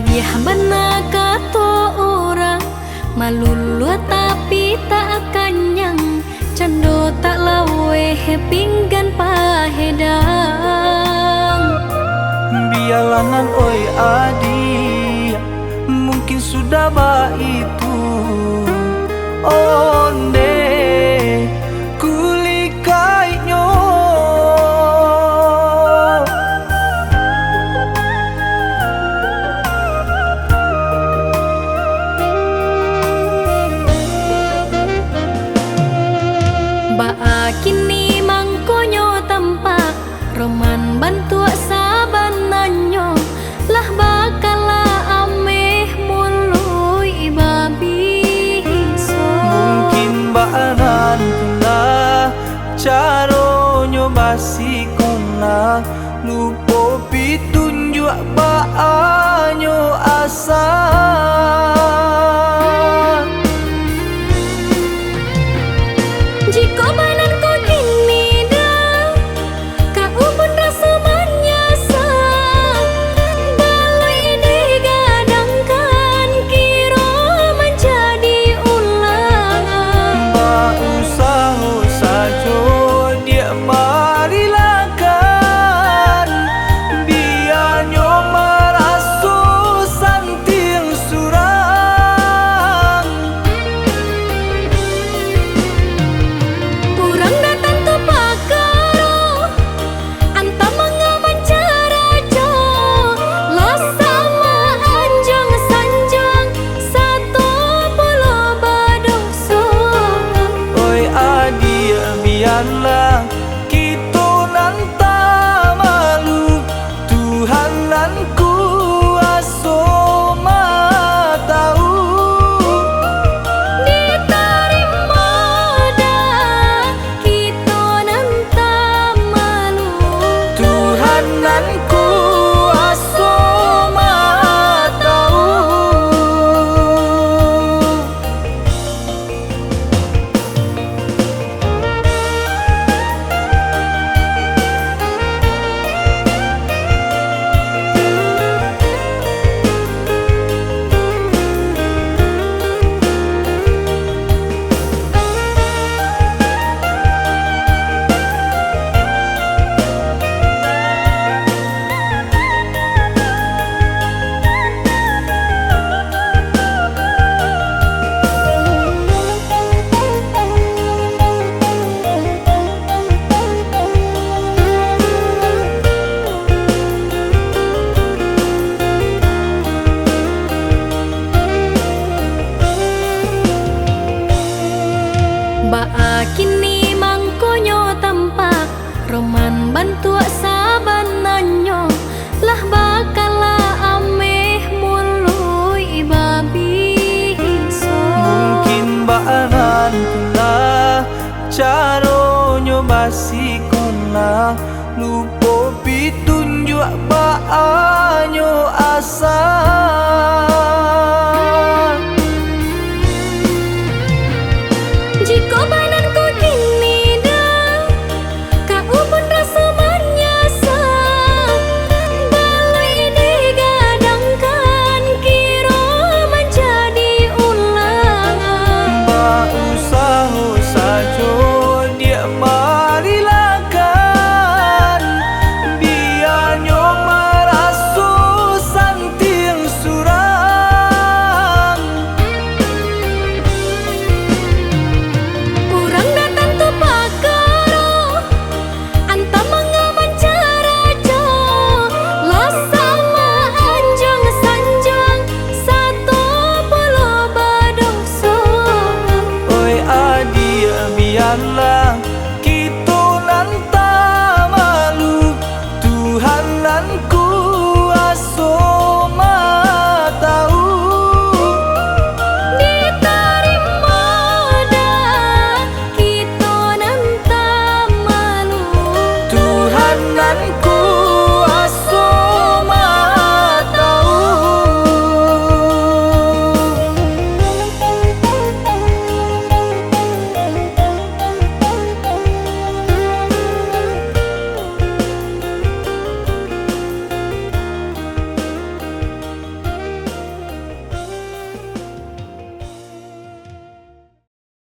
dia bana kato orang malulu tapi tak kanyang cando tak lawe pinggan pahedang. Biarlah oi adik, mungkin sudah itu onde kulikainyo. Ba kini mangkonyo tampak roman bantu sabananyo lah bakala ameh mului babi so. Mungkin baanan pula caronyo basi kona lupo pitunjuk baanyo asa. Jika banan ko kini dah kau pun rasa menyasa baloi digadangkan kira menjadi ulangan. Ba usaha sajo dia marilakan biarnya merasu santing surang. Kurang datang tu pakaro anta mengaman cara jo lah sama anjang sanjang 10 badoso. Oi adik biarlah kita nanta malu Tuhan nan kuasa maha tahu. Diterima dah kita nanta malu Tuhan nan kuasa maha tahu. Ba kini mangkonyo tampak roman bantu sabananyo lah bakala ameh mului babi so. Mungkin baanan pula caronyo basi kona lupo pitunjuk baanyo asa.